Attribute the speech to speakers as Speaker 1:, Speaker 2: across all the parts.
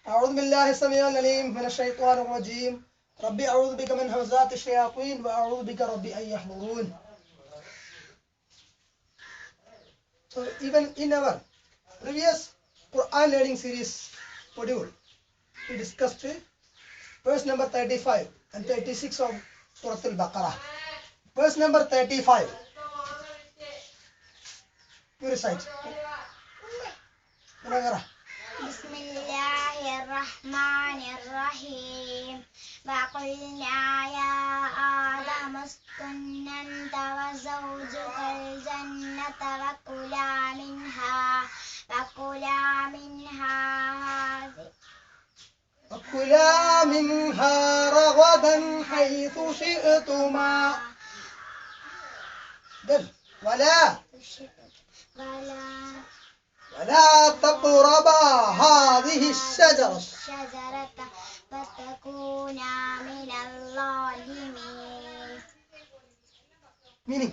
Speaker 1: أعوذ بالله السميع العليم من الشيطان الرجيم ربي أعوذ بك من همزات الشياطين وأعوذ بك ربي أن يحضرون. So even in our previous Quran learning series module, we discussed verse number 35 and 36 of Surah Al-Baqarah. Verse number 35. You recite.
Speaker 2: Bismillahirrahmanirrahim. وقلنا يا آدم اسكن أنت وزوجك الجنة
Speaker 1: وكلا منها رغدا حيث شئتما ولا تقربا هذه الشجرة
Speaker 2: فتكونا من الظالمين.
Speaker 1: Meaning,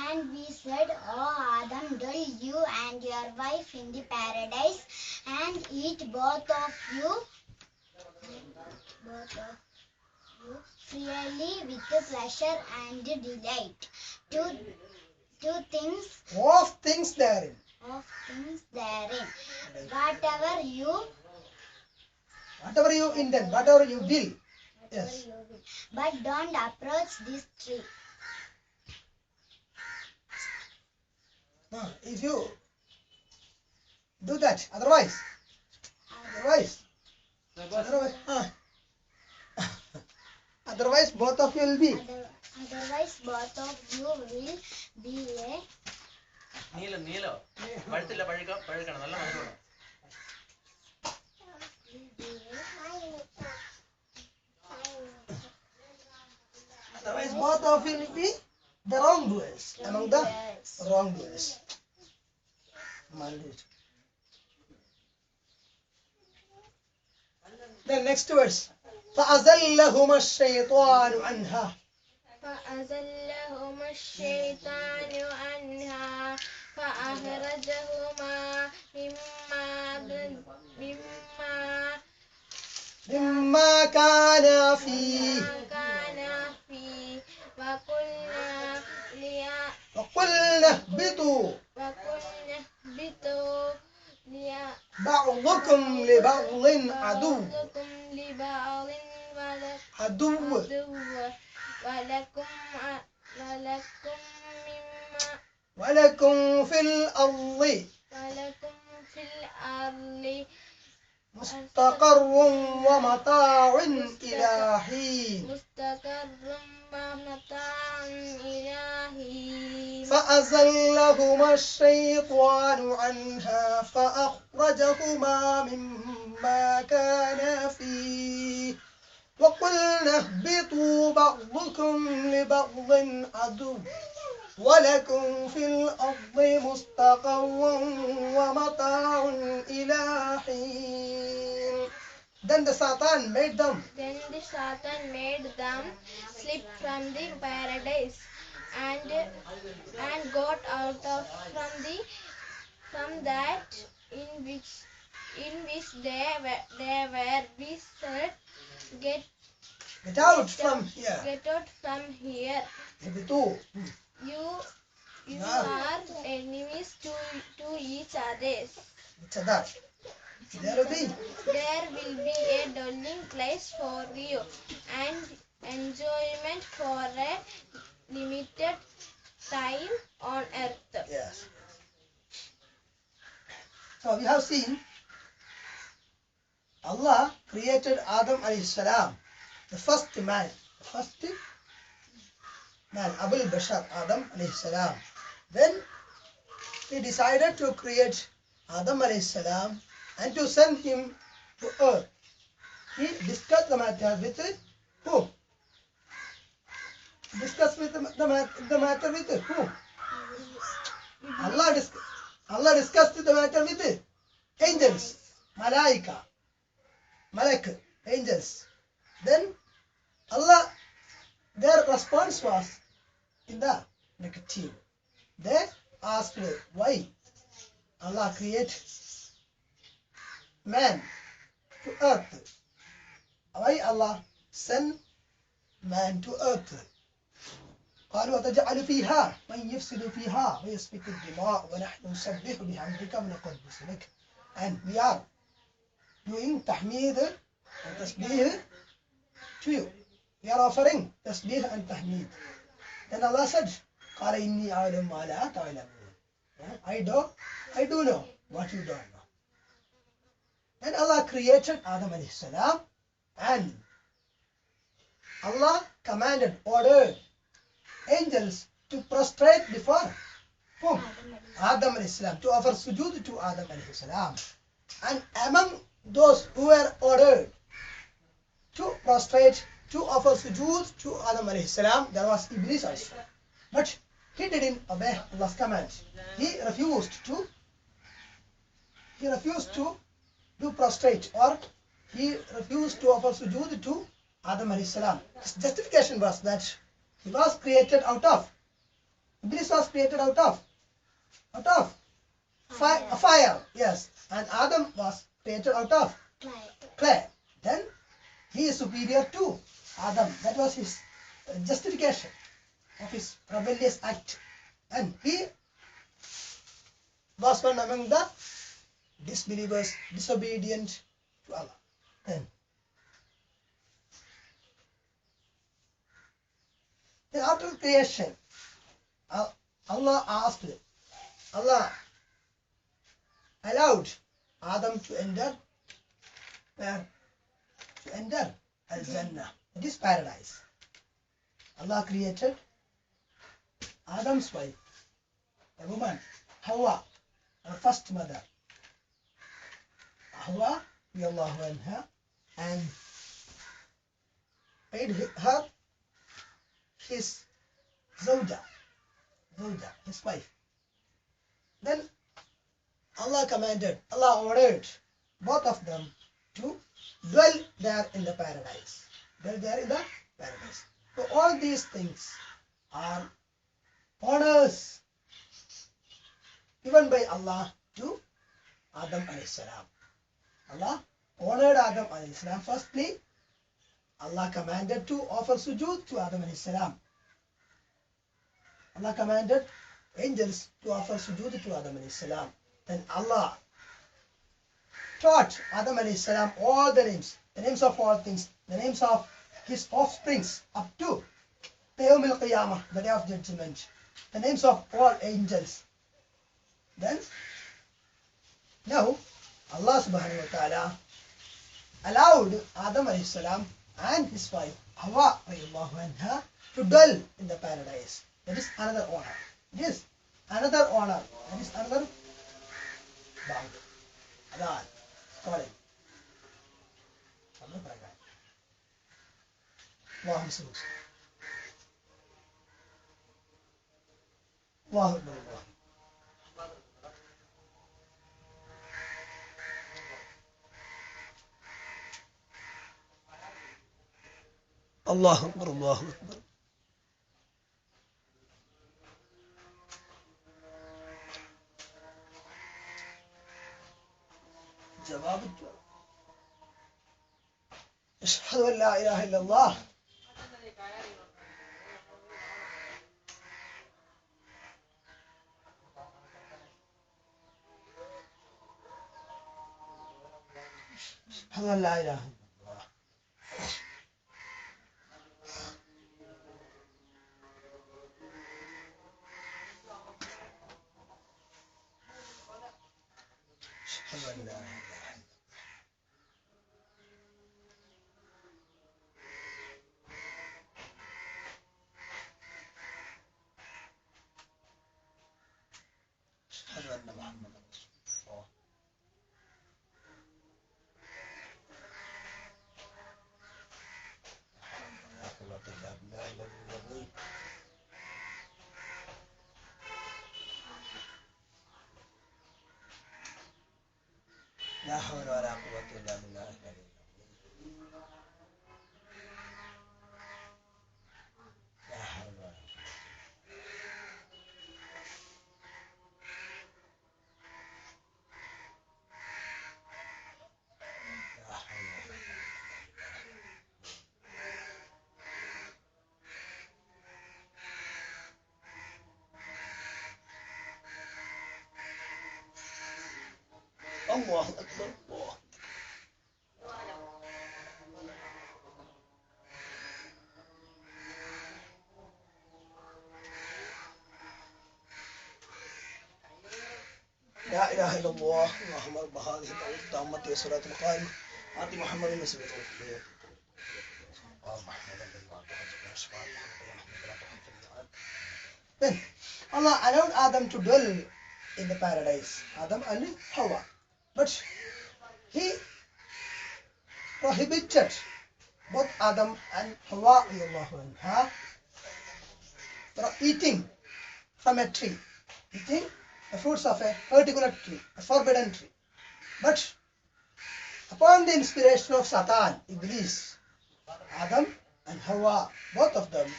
Speaker 2: and we said, O Adam, dwell you and your wife in the paradise, and eat both of you freely with pleasure and delight. Two things
Speaker 1: of things therein. Whatever you intend, whatever you will. Yes.
Speaker 2: But don't approach this tree.
Speaker 1: No, if you do that, otherwise both of you will be.
Speaker 2: Otherwise, both of you will be a.
Speaker 1: Otherwise, both of you will be the wrongdoers among the wrongdoers. Then next verse. فأزلهما الشيطان عنها
Speaker 2: فأخرجهما
Speaker 1: مما كان فيه وقلنا اهبطوا بعضكم لبعض عدو ولكم في الأرض مستقر ومتاع إلى حين فأزلهما الشيطان عنها فأخرجهما مما كانا فيه وقلنا اهبطوا بعضكم لبعض عدو ولكم في الأرض مستقر ومتاع إلى حين. Then the Satan made them
Speaker 2: slip from the paradise and got out of from that in which they were. We said, get
Speaker 1: out from here.
Speaker 2: Get out from here. You are enemies to each other. There will be a dwelling place for you and enjoyment for a limited time on earth.
Speaker 1: Yes. So we have seen Allah created Adam alayhi salam, the first man, Abul Bashar, Adam alayhi salam. Then he decided to create Adam alayhi salam and to send him to earth. He discussed the matter with who? Discussed with the matter with who? Allah discussed the matter with angels, malaika, malak, angels. Then Allah, their response was in the negative. They asked why Allah create man to earth. Why Allah send man to earth? قالوا أتجعل فيها من يفسد فيها ويسفك الدماء ونحن نسبح بحمدك ونقدس لك. And we are doing tahmid and tasbih to you. We are offering tasbih and tahmid. Then Allah said, قال إني أعلم ما لا تعلمون. I do know what you don't know. Then Allah created Adam alayhi salam, and Allah ordered angels to prostrate before whom? Adam alayhi salam, to offer sujood to Adam alayhi salam. And among those who were ordered to prostrate, to offer sujood to Adam alayhi salam, there was Iblis also. But he didn't obey Allah's command. He refused to do prostrate, or he refused to offer sujood to Adam alayhi salam. His justification was that he was created out of, Iblis was created out of fire, yes, and Adam was created out of clay. Then he is superior to Adam. That was his justification of his rebellious act, and he was one among the disbelievers, disobedient to Allah. Then after creation, Allah allowed Adam to enter Al-Jannah. It is paradise. Allah created Adam's wife, a woman, Hawa, her first mother, Hawa, radiallahu anha, and made her his zawja, his wife. Then Allah ordered both of them to dwell there in the paradise. So all these things are honors given by Allah to Adam alayhi salam. Allah honored Adam alayhi salam. Firstly, Allah commanded to offer sujood to Adam alayhi salam. Allah commanded angels to offer sujood to Adam alayhi salam. Then Allah taught Adam alayhi salam all the names of all things, the names of his offsprings up to the Yawm al-Qiyamah, the day of judgment, the names of all angels. Then now Allah subhanahu wa ta'ala allowed Adam alayhi salam and his wife Hawa radiallahu anha to dwell in the paradise. That is another honor. That is another bound. Adhan. Calling. Allahumma salli. Allahu Akbar. Allahu Akbar, Allahu Akbar. جواب الجواب. أشهد أن لا إله إلا الله. أشهد أن لا إله إلا الله. أشهد أن لا إله إلا الله. أشهد أن محمدا رسول الله. لا حول ولا قوة إلا بالله العلي لا حول ولا لا حول الله أكبر الله لا إله إلا الله اللهم رب هذه الدعوة التامة والصلاة القائمة آت محمد النبي Then Allah allowed Adam to dwell in the paradise, Adam and Hawa, but He prohibited both Adam and Hawa from eating from a tree, eating the fruits of a particular tree, a forbidden tree. But upon the inspiration of Satan, Iblis, Adam and Hawa, both of them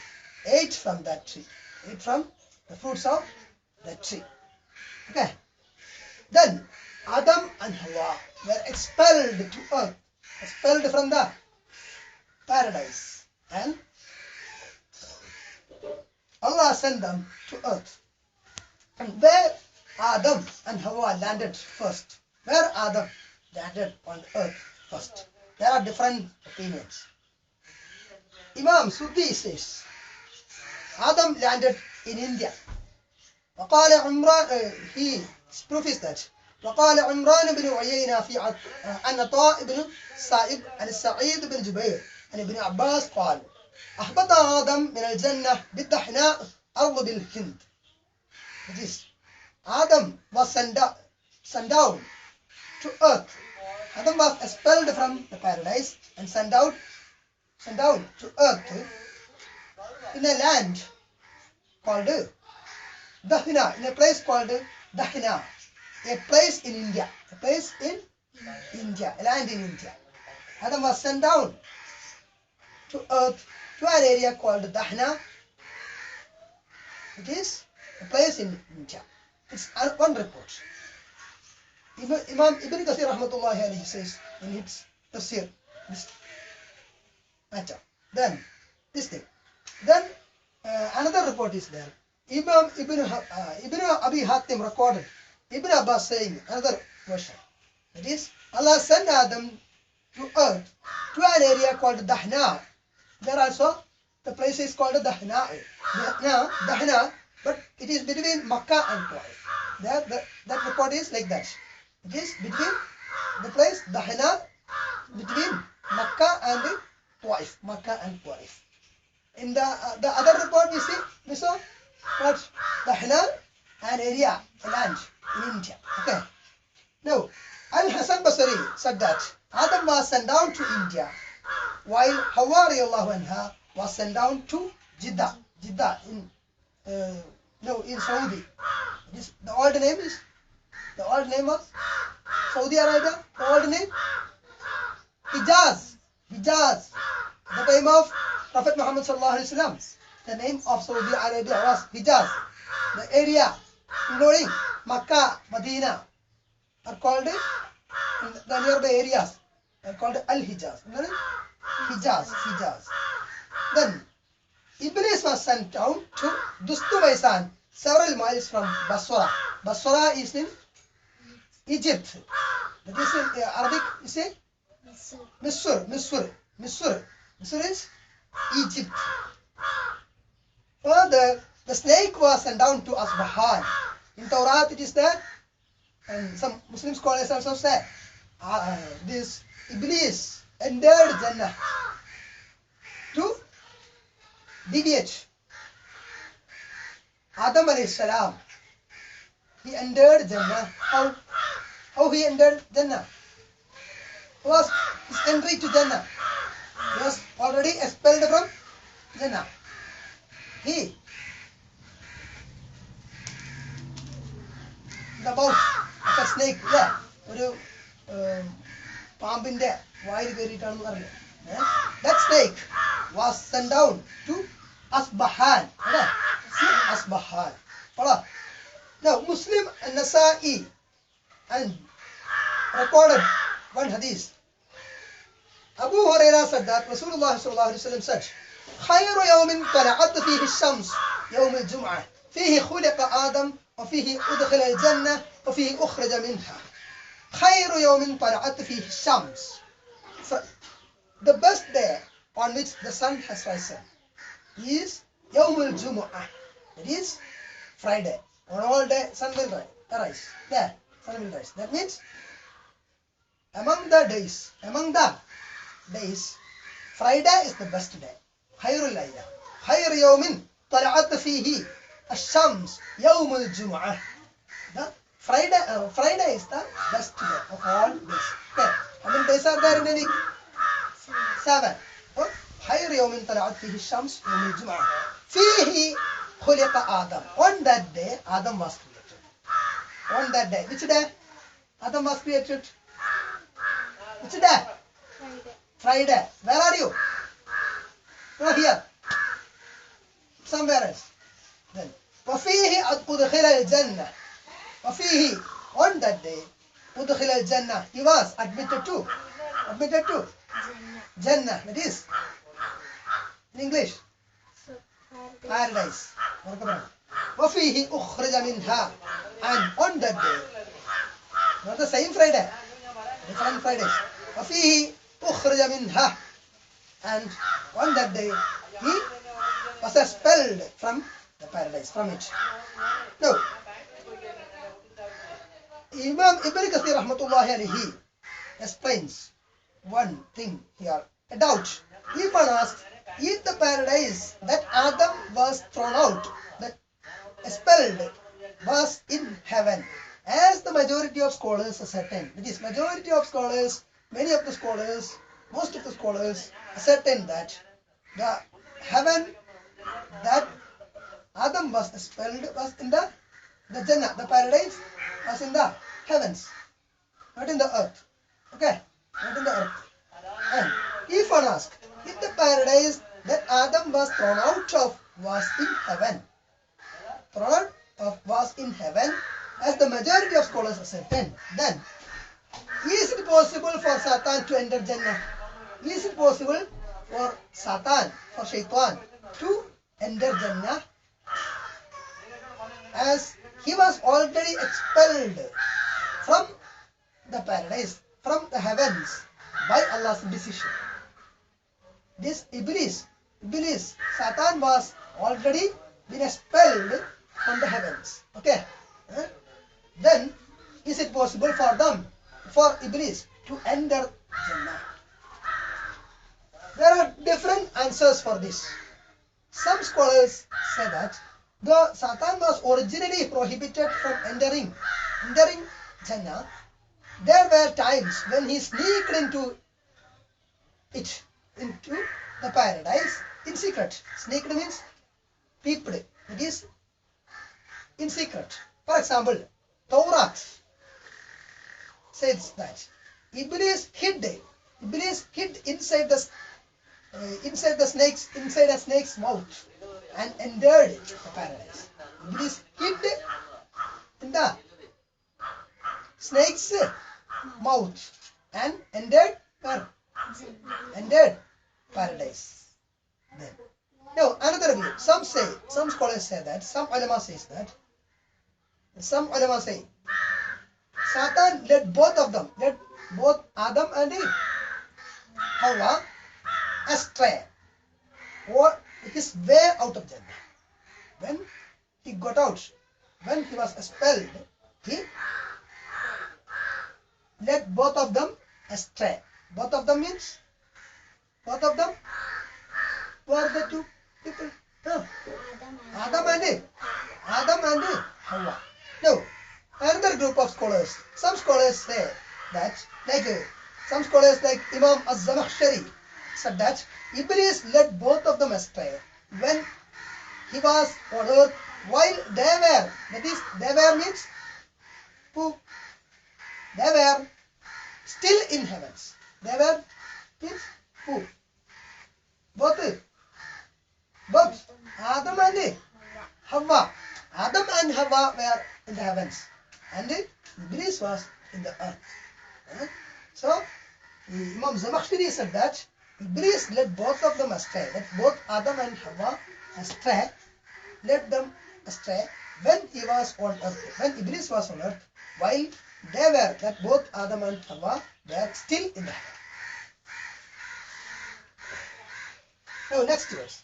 Speaker 1: ate from that tree, ate from the fruits of that tree. Okay. Then Adam and Hawa were expelled to earth, expelled from the paradise, and Allah sent them to earth. And where Adam and Hawa landed first, where Adam landed on earth first, there are different opinions. Imam Suddi says Adam landed in India. وقال عمران he proof is that وقال عمران بن عيينة في عن عطاء بن سائب عن السعيد بن جبير عن ابن عباس قال أهبط آدم من الجنة بالدحناء أرض بالهند. It is Adam was sent down to earth. Adam was expelled from the paradise and sent down to earth in a land called Dahina, in a place called Dahina, a place in India, a land in India. Adam was sent down to earth to an area called Dahina. It is a place in India. It's one report. Imam Ibn Kathir rahmatullahi alayhi says in his tafsir this matter. Then this thing. Then another report is there. Imam Ibn Abi Hatim recorded Ibn Abbas saying another version. That is, Allah sent Adam to earth to an area called Dahna. There also the place is called Dahna, but it is between Makkah and Taif. That report is like that. It is between the place Dahna, between Makkah and Taif. In the other report we saw what Dahna, an area, a land in India. Okay. Now Al-Hasan Basri said that Adam was sent down to India, while Hawa radiallahu anha was sent down to Jeddah in Saudi. The old name of Saudi Arabia. The old name Hijaz. The time of Prophet Muhammad sallallahu alaihi wasallam. The name of Saudi Arabia was Hijaz. The area including Makkah, Medina are called the nearby areas are called Al-Hijaz. Hijaz. Then Iblis was sent down to Dustumaisan, several miles from Basra. Basra is in Egypt. That is in Arabic, you say? Misr is Egypt. Further, the snake was sent down to Asbahan. In Torah it is there, and some Muslim scholars also say this Iblis entered Jannah to deviate. Adam alayhi salam, he entered Jannah. How he entered Jannah? Was his entry to Jannah. He was already expelled from Jannah. The mouth of a snake, പാമ്പിന്റെ വായിൽ കയറിയിട്ടാണെന്ന് അറിയാം. That snake was sent down to Asbahan. Asbahan. Now Muslim and Nasa'i and recorded one hadith. Abu Hurairah said that Rasulullah sallallahu alaihi wasallam said, خير يوم طلعت فيه الشمس يوم الجمعة فيه خلق آدم وفيه أدخل الجنة وفيه أخرج منها. خير يوم طلعت فيه الشمس. The best day on which the sun has risen is يوم الجمعة. It is Friday. On all day sun will rise. There, sun will rise. That means among the days, Friday is the best day. خير الأيام. خير يوم طلعت فيه الشمس يوم الجمعة. The Friday is the best day of all days. Okay. How many days are there in a week? 7. خير يوم طلعت فيه الشمس يوم الجمعة. فيه خلق آدم. On that day, Adam was created. On that day. Which day? Adam was created. Which day? Friday. Where are you? Not here. Somewhere else. Then. وفيه أدخل الجنة. وفيه on that day أدخل الجنة. He was admitted to Jannah. That is in English paradise. وفيه أخرج منها. And on that day, not the same Friday, different Fridays. وفيه أخرج منها. And on that day he was expelled from the paradise, from it. Now Imam Ibn Kathir rahmatullahi alayhi explains one thing here, a doubt. If one asks, if the paradise that Adam was thrown out, that expelled, was in heaven, as the majority of scholars ascertain, that is, majority of scholars, many of the scholars, most of the scholars ascertain that the heaven that Adam was expelled was in the Jannah, the paradise was in the heavens, not in the earth. Okay, not in the earth. And if one asks, if the paradise that Adam was thrown out of was in heaven, as the majority of scholars ascertain, then is it possible for Satan to enter Jannah? Is it possible for Satan, for Shaitan to enter Jannah, as he was already expelled from the paradise, from the heavens, by Allah's decision? This Iblis, Satan was already been expelled from the heavens. Okay. Then is it possible for Iblis to enter Jannah? There are different answers for this. Some scholars say that though Satan was originally prohibited from entering Jannah, there were times when he sneaked into the paradise in secret. Sneaked means peeped. It is in secret. For example, Torah says that Iblis hid inside a snake's mouth and entered the paradise. Iblis hid in the snake's mouth and entered paradise. Then, now another view. Some scholars say that, some ulama say Satan led both Adam and Hawa astray, or his way out of Jannah. When he got out, when he was expelled, he led both of them astray. Both of them means, both of them were the two people. Adam and Hawa. Now, another group of scholars, some scholars say that, some scholars like Imam Az-Zamakhshari said that Iblis led both of them astray when he was on earth while they were, that is, they were means who? They were heavens. They were means who? Both Adam and Hawa. Adam and Hawa were in the heavens, and Iblis was in the earth. So Imam Zamakhshari said that Iblis led both of them astray. That both Adam and Hawa astray, led them astray when he was on earth, when Iblis was on earth, while they were, that both Adam and Hawa were still in the heaven. Now next verse.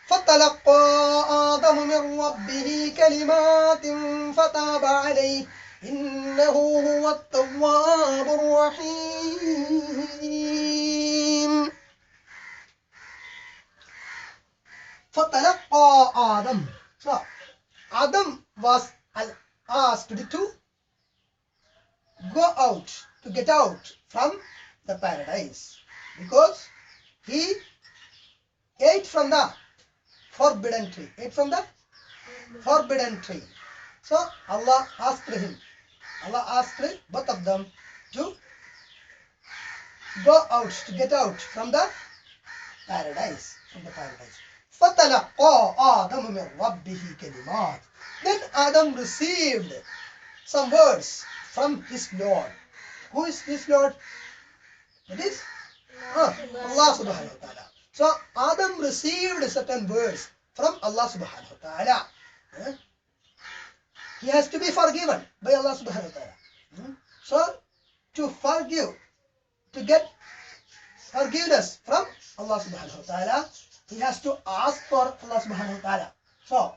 Speaker 1: فَتَلَقَّى آدَمُ مِنْ رَبِّهِ كَلِمَاتٍ فَتَابَ عَلَيْهِ إِنَّهُ هُوَ التَّوَّابُ الرَّحِيمُ. فَتَلَقَّى آدَمُ. So Adam was asked to go out, to get out from the paradise, because he ate from the forbidden tree. So Allah asked both of them to go out, to get out from the paradise. فَتَلَقَّى آدَمُ مِنْ رَبِّهِ كَلِمَاتٍ. Then Adam received some words from his Lord. Who is his Lord? It is Allah subhanahu wa ta'ala. So Adam received certain words from Allah subhanahu wa ta'ala. He has to be forgiven by Allah subhanahu wa ta'ala. So to forgive, to get forgiveness from Allah subhanahu wa ta'ala, he has to ask for Allah subhanahu wa ta'ala. So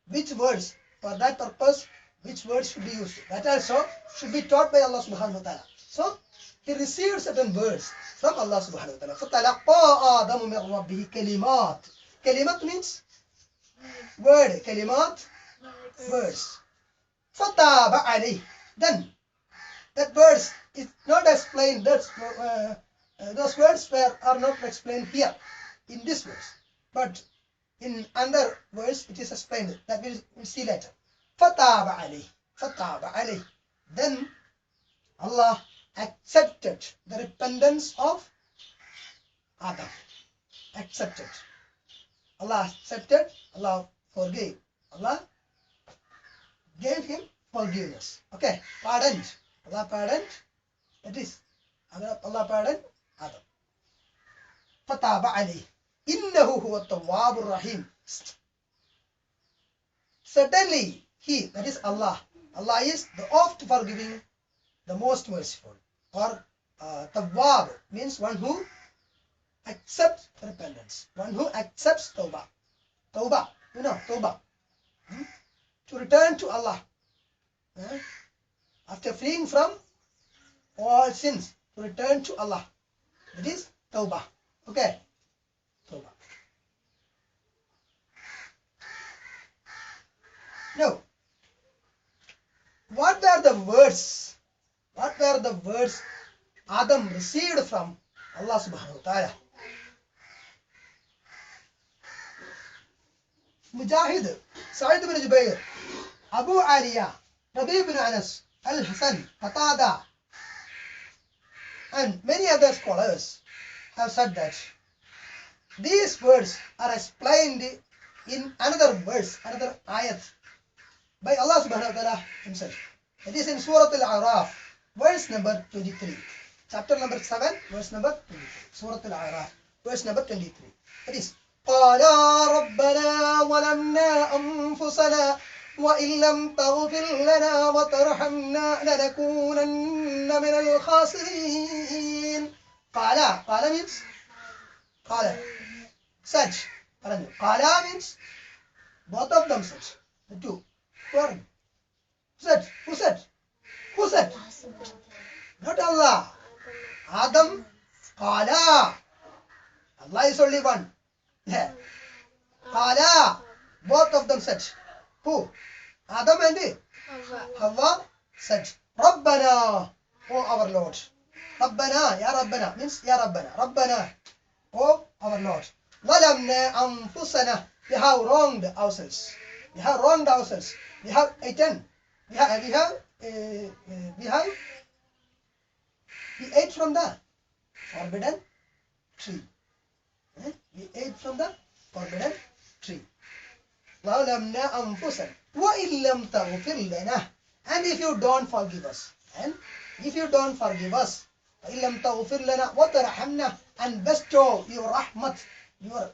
Speaker 1: which words, for that purpose, which words should be used? That also should be taught by Allah subhanahu wa ta'ala. So he received certain words from Allah subhanahu wa ta'ala. فَتَلَقَّى آدَمُ مِنْ رَبِّهِ كَلِمَاتٍ. Kalimat means word. Kalimat, words. فَتَابَ عَلَيْهِ. Then that words is not explained. Those words are not explained here in this verse, but in other words it is explained. That we'll see later. فَتَابَ عَلَيْهِ. Then Allah accepted the repentance of Adam. Allah accepted, Allah forgave. Allah gave him forgiveness. Okay, pardoned. Allah pardoned. That is, Allah pardoned Adam. فَتَابَ عَلَيْهِ إِنَّهُ هُوَ التَّوَّابُ الرَّحِيمُ. Certainly, He, that is Allah. Allah is the oft forgiving, the most merciful. Or Tawwab means one who accepts repentance, one who accepts Tawbah. Tawbah, you know, Tawbah. To return to Allah. After fleeing from all sins, to return to Allah. That is Tawbah. Okay. Tawbah. Now, what were the words Adam received from Allah subhanahu wa ta'ala? Mujahid, Sa'id ibn Jubair, Abu Aliya, Rabi ibn Anas, Al-Hasan, Qatada, and many other scholars have said that these words are explained in another verse, another ayat by Allah subhanahu wa ta'ala himself. It is in Surah Al-A'raf, verse number 23. Chapter number 7, verse number 23. Surah Al-A'raf, verse number 23. It is قَالَا رَبَّنَا ظَلَمْنَا أَنفُسَنَا وَإِن لَّمْ تَغْفِرْ لَنَا وَتَرْحَمْنَا لَنَكُونَنَّ مِنَ الْخَاسِرِينَ. قَالَ means قَالَ, said. قَالَ means both of them said. The two. Who said? Not Allah. Adam. Qala. Allah is only one. Yeah. Qala. Both of them said. Who? Adam and Hawa said. Rabbana. Oh our Lord. Rabbana. Ya Rabbana. Means Ya Rabbana. Rabbana. Oh our Lord. Zalamna anfusana. We have wronged ourselves. We have eaten. We ate from the forbidden tree. We ate from the forbidden tree. ظلمنا أنفسنا وإن لم تغفر لنا. And if you don't forgive us, and if you don't forgive us, وإن لم تغفر لنا وترحمنا, and bestow your rahmat, your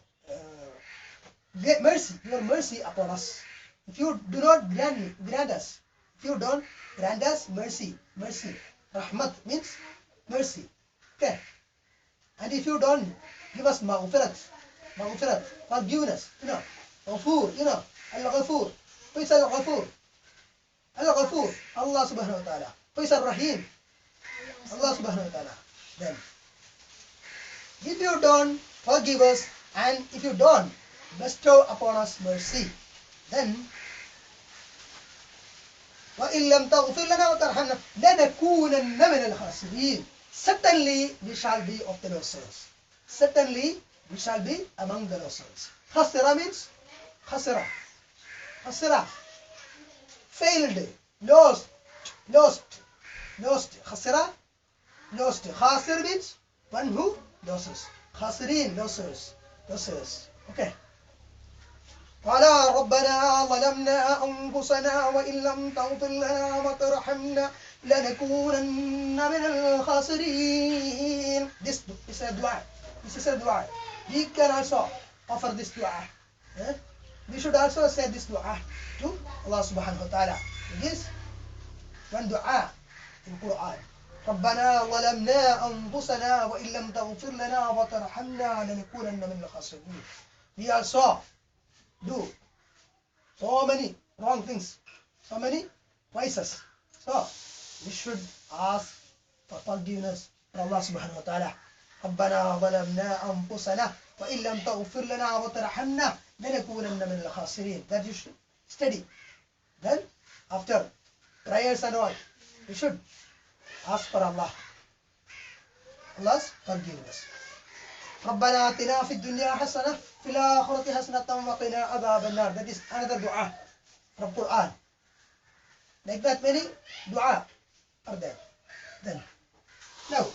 Speaker 1: mercy upon us. If you do not grant us, if you don't grant us mercy, rahmat means mercy, okay. And if you don't give us maghfirat, forgiveness, Ghafur, Al-Ghafur. Who is Al-Ghafur? Al-Ghafur, Allah subhanahu wa ta'ala. Who is Al-Rahim? Allah subhanahu wa ta'ala. Then, if you don't forgive us and if you don't bestow upon us mercy, then وَإِن لَمْ تَغْفِرْ لَنَا وَتَرْحَمْنَا لَنَكُونَنَّ مِنَ الْخَاسِرِينَ. Certainly we shall be of the losers. Certainly we shall be among the losers. Khasira means khasira. Failed, lost. Khasira, lost. Khasir means one who loses. Khasirin, losers. Okay. قال ربنا ظلمنا أنفسنا وإن لم تغفر لنا وترحمنا لنكونن من الخاسرين. This is a dua. We can also offer this dua. We should also say this dua to Allah subhanahu wa ta'ala. It is one dua in Quran. ربنا ظلمنا أنفسنا وإن لم تغفر لنا وترحمنا لنكونن من الخاسرين. We also do so many wrong things, so many vices. So we should ask for forgiveness from Allah subhanahu wa ta'ala. ربنا ظلمنا أنفسنا وإن لم تغفر لنا وترحمنا لنكونن من الخاسرين. That you should study. Then after prayers and all, you should ask for Allah's forgiveness. ربنا آتنا في الدنيا حسنة في الآخرة حسنة وقنا عذاب النار. That is another dua from Quran. Like that many dua are there. Then now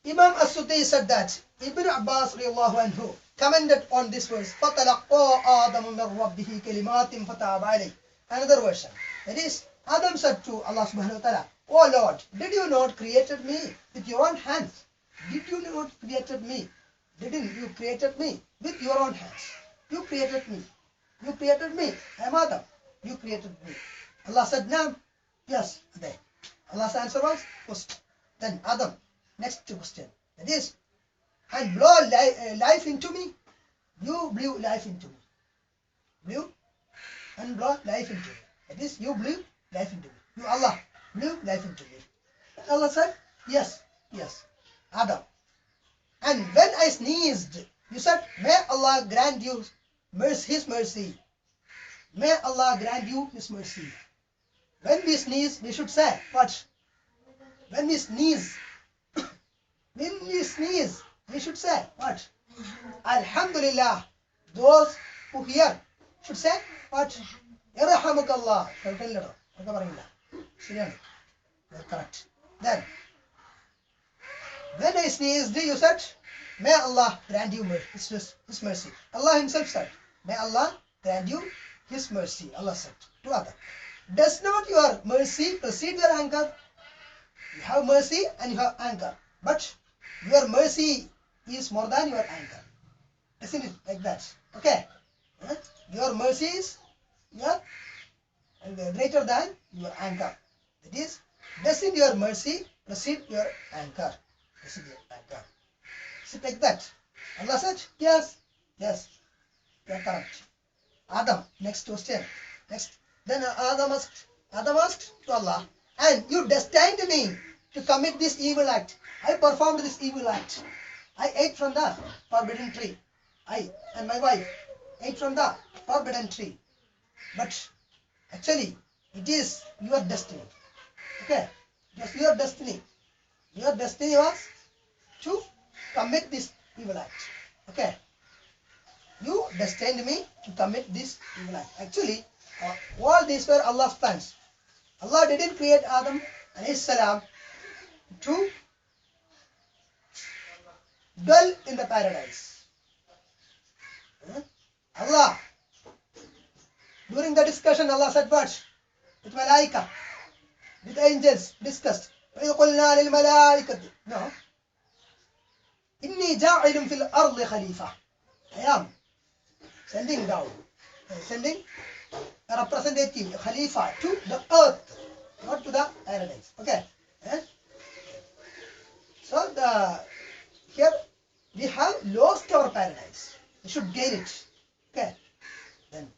Speaker 1: Imam As-Suddi said that Ibn Abbas radiallahu anhu commented on this verse. فَتَلَقَّى آدَمُ مِنْ رَبِّهِ كَلِمَاتٍ فَتَابَ عَلَيْهِ. Another version. That is, Adam said to Allah subhanahu wa ta'ala, "O Lord, did you not created me with your own hands? Didn't you created me with your own hands? You created me. I am Adam. You created me." Allah said, "No." Yes. Then Allah's answer was first. Then Adam, next question. That is, and blow life into me. You blew life into me. Blew and blow life into me. That is, you blew life into me. You, Allah, blew life into me. Allah said, yes. Adam. And when I sneezed, you said, may Allah grant you His mercy. May Allah grant you His mercy. When we sneeze, we should say, what? When we sneeze, we should say, what? Alhamdulillah. Those who hear should say, what? Yarhamukallah. Correct. Then, when I sneezed, you said, may Allah grant you His mercy. Allah Himself said, may Allah grant you His mercy. Allah said to Adam, does not your mercy precede your anger? You have mercy and you have anger, but your mercy is more than your anger. Isn't it like that? Okay. Your mercy is greater than your anger. That is, doesn't your mercy precede your anger? Is it like that? Allah said, yes. You are correct. Adam, next question. Then Adam asked to Allah, and you destined me to commit this evil act. I performed this evil act. I ate from the forbidden tree. I and my wife ate from the forbidden tree. But actually, it is your destiny. Okay? It was your destiny. Your destiny was to commit this evil act. Okay? You destined me to commit this evil act. Actually, all these were Allah's plans. Allah didn't create Adam alayhi salam to dwell in the paradise. Allah, during the discussion, Allah said what? With malaika, with angels, discussed. وَإِذْ قُلْنَا لِلْمَلَائِكَةِ No. إِنِّي جَاعِلٌ فِي الْأَرْضِ خَلِيفَةً. I am sending down, sending a representative, a Khalifa, to the earth, not to the paradise. Okay. So here we have lost our paradise. We should gain it. Okay. Then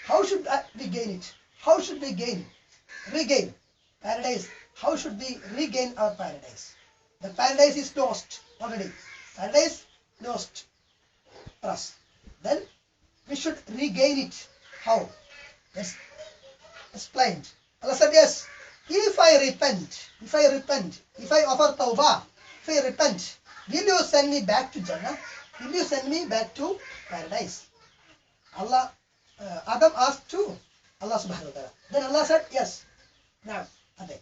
Speaker 1: how should we gain it? How should we regain paradise? How should we regain our paradise? The paradise is lost already. Paradise lost for us. Then we should regain it. How? Yes, explained. Allah said, yes, if I repent, if I offer tawbah, if I repent, will you send me back to Jannah? Will you send me back to paradise? Adam asked to Allah subhanahu wa ta'ala. Then Allah said, yes. Now, okay.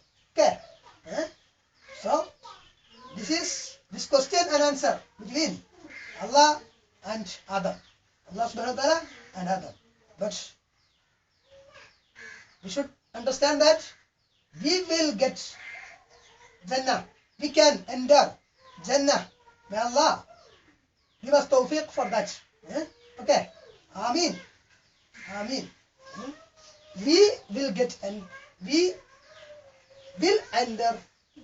Speaker 1: So, this question and answer between Allah and Adam. Allah subhanahu wa ta'ala and Adam. But we should understand that we will get Jannah. We can enter Jannah. May Allah give us tawfiq for that. Okay. Ameen. We will get and we will enter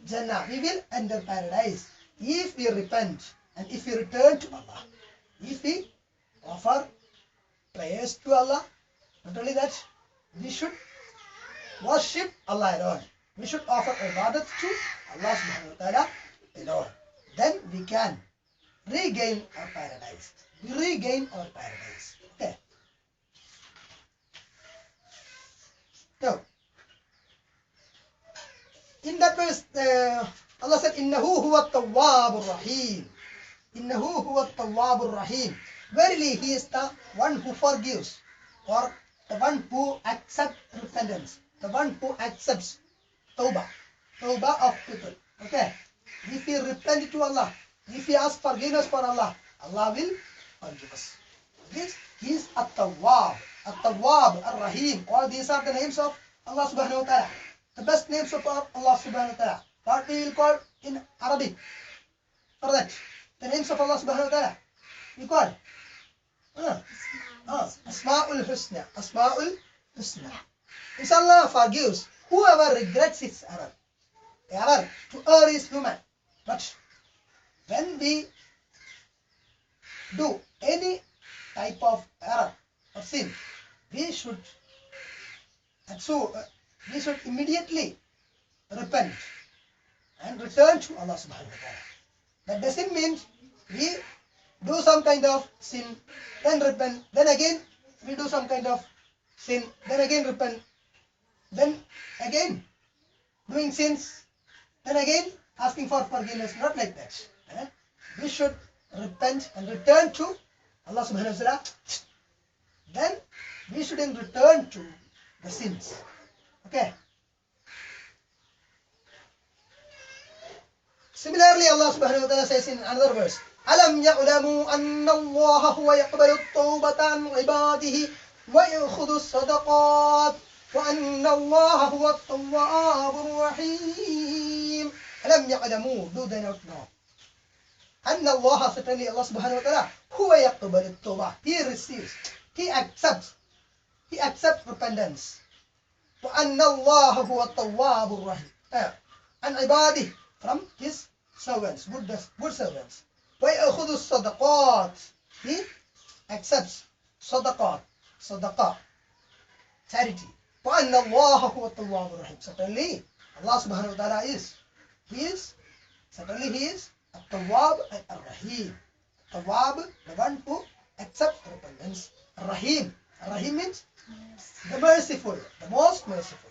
Speaker 1: Jannah. We will enter paradise if we repent and if we return to Allah. If we offer prayers to Allah, not only that, we should worship Allah alone. We should offer ibadat to Allah subhanahu wa ta'ala alone. Then we can regain our paradise. We regain our paradise. Okay. So, in that verse, Allah said, "Innahu huwa at-tawwabur rahim." Innahu huwa at-tawwabur rahim. Verily, He is the one who forgives, or the one who accepts repentance, the one who accepts tawbah of people. Okay. If we repent to Allah, if we ask forgiveness for Allah, Allah will forgive us. This is at-tawwab, ar-rahim. All these are the names of Allah subhanahu wa ta'ala. The best names of Allah subhanahu wa ta'ala. What we will call in Arabic for that. The names of Allah subhanahu wa ta'ala. We call Asma'ul Husna. Asma'ul Husna. Inshallah forgives whoever regrets his error. Error to err is human. But when we do any type of error or sin, we should immediately repent and return to Allah subhanahu wa ta'ala. That doesn't mean we do some kind of sin, then repent, then again we do some kind of sin, then again repent, then again doing sins, then again asking for forgiveness. Not like that. We should repent and return to Allah subhanahu wa ta'ala. Then we shouldn't return to the sins. Okay. Similarly, Allah subhanahu wa ta'ala says in another verse, أَلَمْ يَعْلَمُوا أَنَّ اللَّهَ هُوَ يَقْبَلُ التَّوْبَةَ عَنْ عِبَادِهِ وَيَأْخُذُ الصَّدَقَاتِ وَأَنَّ اللَّهَ هُوَ التَّوَّابُ الرَّحِيمُ. أَلَمْ يَعْلَمُوا, do they not know? أَنَّ اللَّهَ, certainly Allah subhanahu wa ta'ala, هُوَ يَقْبَلُ التَّوْبَةَ, He receives, He accepts repentance. وَأَنَّ اللَّهَ هُوَ التَّوَّابُ الرَّحِيمُ, عَنْ عِبَادِهِ, from His servants, good servants. وَيَأْخُذُ الصَّدَقَاتِ, He accepts sadaqah, charity. وَأَنَّ اللَّهَ هُوَ التَّوَّابُ الرَّحِيمُ, certainly Allah subhanahu wa ta'ala is At-Tawwab and Ar-Rahim. Tawwab, the one who accepts repentance. Ar-Rahim means the merciful, the most merciful.